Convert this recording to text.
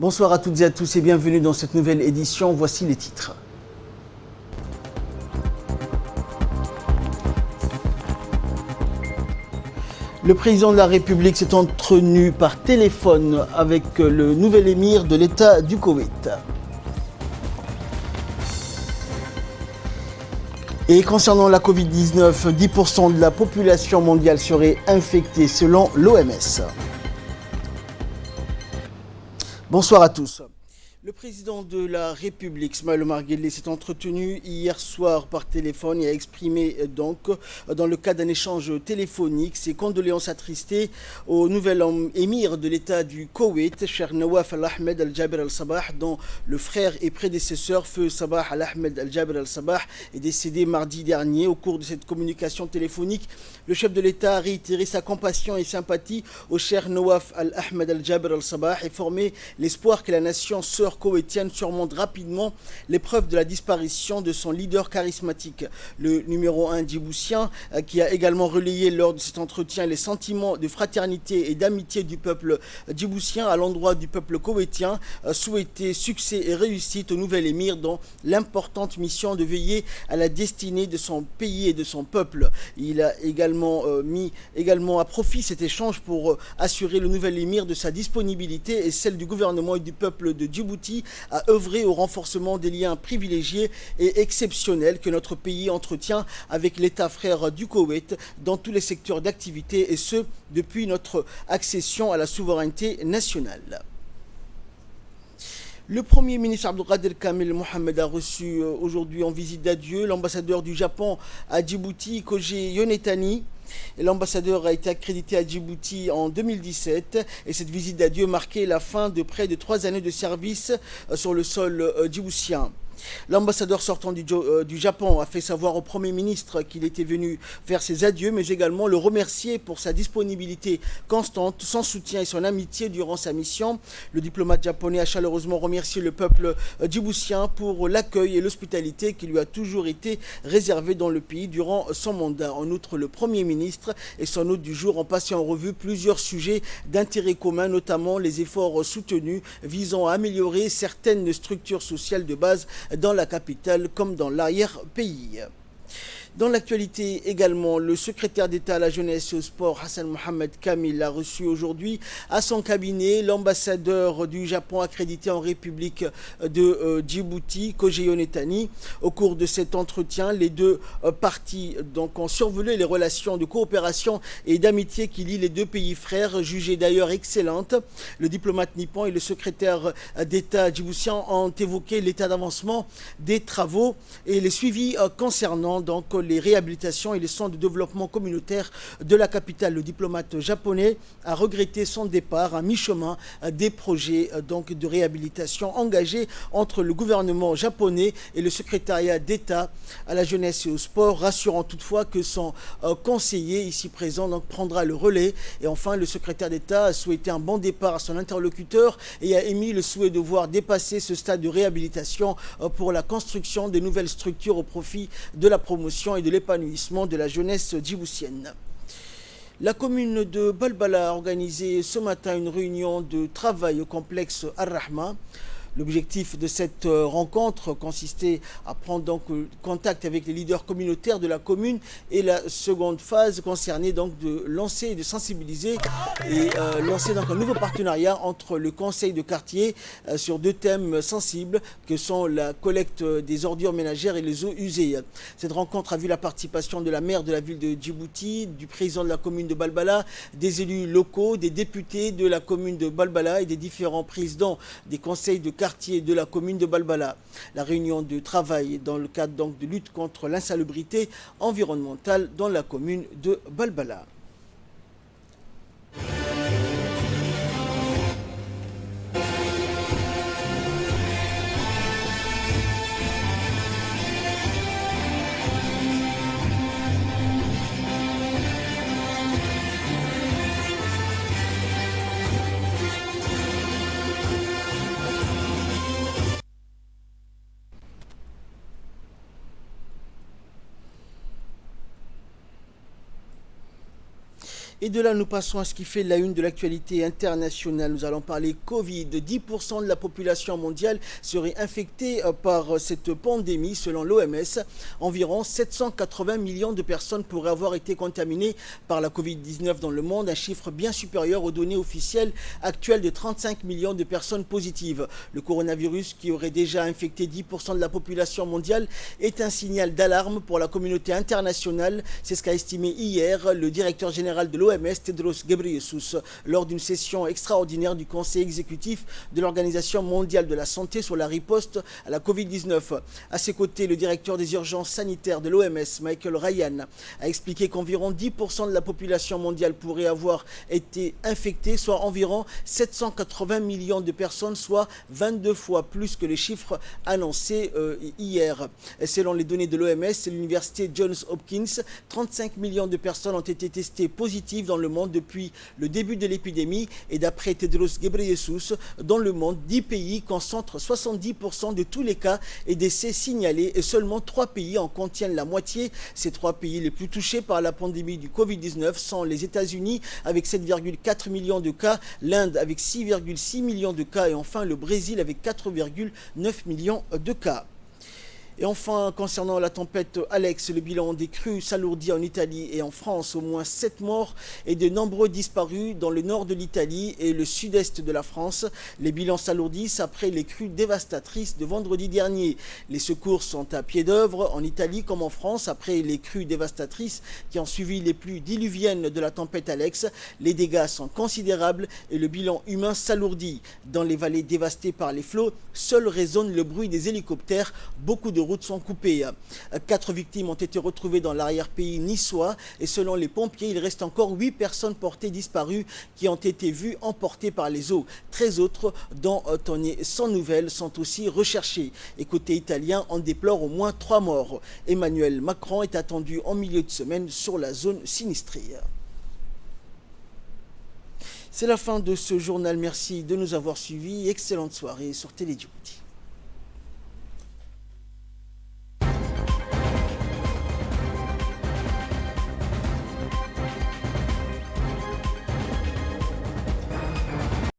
Bonsoir à toutes et à tous et bienvenue dans cette nouvelle édition. Voici les titres. Le président de la République s'est entretenu par téléphone avec le nouvel émir de l'État du Koweït. Et concernant la Covid-19, 10% de la population mondiale serait infectée selon l'OMS. Bonsoir à tous. Le président de la République, Ismaël Omar Guelleh, s'est entretenu hier soir par téléphone et a exprimé donc, dans le cadre d'un échange téléphonique, ses condoléances attristées au nouvel émir de l'État du Koweït, Cheikh Nawaf Al-Ahmed Al-Jaber Al-Sabah, dont le frère et prédécesseur, feu Sabah Al-Ahmed Al-Jaber Al-Sabah, est décédé mardi dernier. Au cours de cette communication téléphonique, le chef de l'État a réitéré sa compassion et sympathie au Cheikh Nawaf Al-Ahmed Al-Jaber Al-Sabah et formé l'espoir que la nation sœur koweïtienne surmonte rapidement l'épreuve de la disparition de son leader charismatique. Le numéro 1 djiboutien, qui a également relayé lors de cet entretien les sentiments de fraternité et d'amitié du peuple djiboutien à l'endroit du peuple koweïtien, souhaitait succès et réussite au nouvel émir dans l'importante mission de veiller à la destinée de son pays et de son peuple. Il a également mis à profit cet échange pour assurer le nouvel émir de sa disponibilité et celle du gouvernement et du peuple de Djibouti à œuvrer au renforcement des liens privilégiés et exceptionnels que notre pays entretient avec l'État frère du Koweït dans tous les secteurs d'activité et ce, depuis notre accession à la souveraineté nationale. Le Premier ministre Abdelkader Kamel Mohamed a reçu aujourd'hui en visite d'adieu l'ambassadeur du Japon à Djibouti, Koji Yonetani. L'ambassadeur a été accrédité à Djibouti en 2017 et cette visite d'adieu marquait la fin de près de 3 années de service sur le sol djiboutien. L'ambassadeur sortant du Japon a fait savoir au Premier ministre qu'il était venu faire ses adieux, mais également le remercier pour sa disponibilité constante, son soutien et son amitié durant sa mission. Le diplomate japonais a chaleureusement remercié le peuple djiboutien pour l'accueil et l'hospitalité qui lui a toujours été réservée dans le pays durant son mandat. En outre, le Premier ministre et son hôte du jour ont passé en revue plusieurs sujets d'intérêt commun, notamment les efforts soutenus visant à améliorer certaines structures sociales de base dans la capitale comme dans l'arrière-pays. Dans l'actualité également, le secrétaire d'État à la jeunesse et au sport Hassan Mohamed Kamil a reçu aujourd'hui à son cabinet l'ambassadeur du Japon accrédité en République de Djibouti, Koji Yonetani. Au cours de cet entretien, les deux parties ont survolé les relations de coopération et d'amitié qui lient les deux pays frères, jugées d'ailleurs excellentes. Le diplomate nippon et le secrétaire d'État djiboutien ont évoqué l'état d'avancement des travaux et les suivis concernant donc les réhabilitations et les centres de développement communautaire de la capitale. Le diplomate japonais a regretté son départ à mi-chemin des projets donc de réhabilitation engagés entre le gouvernement japonais et le secrétariat d'État à la jeunesse et au sport, rassurant toutefois que son conseiller ici présent donc prendra le relais. Et enfin, le secrétaire d'État a souhaité un bon départ à son interlocuteur et a émis le souhait de voir dépasser ce stade de réhabilitation pour la construction de nouvelles structures au profit de la promotion et de l'épanouissement de la jeunesse djiboutienne. La commune de Balbala a organisé ce matin une réunion de travail au complexe Ar-Rahma. L'objectif de cette rencontre consistait à prendre donc contact avec les leaders communautaires de la commune et la seconde phase concernait donc de lancer et de sensibiliser et lancer donc un nouveau partenariat entre le conseil de quartier sur deux thèmes sensibles que sont la collecte des ordures ménagères et les eaux usées. Cette rencontre a vu la participation de la maire de la ville de Djibouti, du président de la commune de Balbala, des élus locaux, des députés de la commune de Balbala et des différents présidents des conseils de quartier de la commune de Balbala. La réunion de travail dans le cadre donc de lutte contre l'insalubrité environnementale dans la commune de Balbala. Et de là, nous passons à ce qui fait la une de l'actualité internationale. Nous allons parler Covid. 10% de la population mondiale serait infectée par cette pandémie, selon l'OMS. Environ 780 millions de personnes pourraient avoir été contaminées par la Covid-19 dans le monde, un chiffre bien supérieur aux données officielles actuelles de 35 millions de personnes positives. Le coronavirus, qui aurait déjà infecté 10% de la population mondiale, est un signal d'alarme pour la communauté internationale. C'est ce qu'a estimé hier le directeur général de l'OMS, Tedros Ghebreyesus, lors d'une session extraordinaire du Conseil exécutif de l'Organisation mondiale de la santé sur la riposte à la Covid-19. À ses côtés, le directeur des urgences sanitaires de l'OMS, Michael Ryan, a expliqué qu'environ 10% de la population mondiale pourrait avoir été infectée, soit environ 780 millions de personnes, soit 22 fois plus que les chiffres annoncés hier. Et selon les données de l'OMS et l'université Johns Hopkins, 35 millions de personnes ont été testées positives dans le monde depuis le début de l'épidémie, et d'après Tedros Ghebreyesus, dans le monde, 10 pays concentrent 70% de tous les cas et décès signalés, et seulement 3 pays en contiennent la moitié. Ces 3 pays les plus touchés par la pandémie du Covid-19 sont les États-Unis avec 7,4 millions de cas, l'Inde avec 6,6 millions de cas et enfin le Brésil avec 4,9 millions de cas. Et enfin, concernant la tempête Alex, le bilan des crues s'alourdit en Italie et en France. Au moins 7 morts et de nombreux disparus dans le nord de l'Italie et le sud-est de la France. Les bilans s'alourdissent après les crues dévastatrices de vendredi dernier. Les secours sont à pied d'œuvre en Italie comme en France après les crues dévastatrices qui ont suivi les pluies diluviennes de la tempête Alex. Les dégâts sont considérables et le bilan humain s'alourdit. Dans les vallées dévastées par les flots, seul résonne le bruit des hélicoptères. Beaucoup de routes sont coupées. 4 victimes ont été retrouvées dans l'arrière-pays niçois et selon les pompiers, il reste encore 8 personnes portées disparues qui ont été vues emportées par les eaux. 13 autres, dont on est sans nouvelles, sont aussi recherchées. Et côté italien, on déplore au moins 3 morts. Emmanuel Macron est attendu en milieu de semaine sur la zone sinistrée. C'est la fin de ce journal. Merci de nous avoir suivis. Excellente soirée sur Télé Djibouti.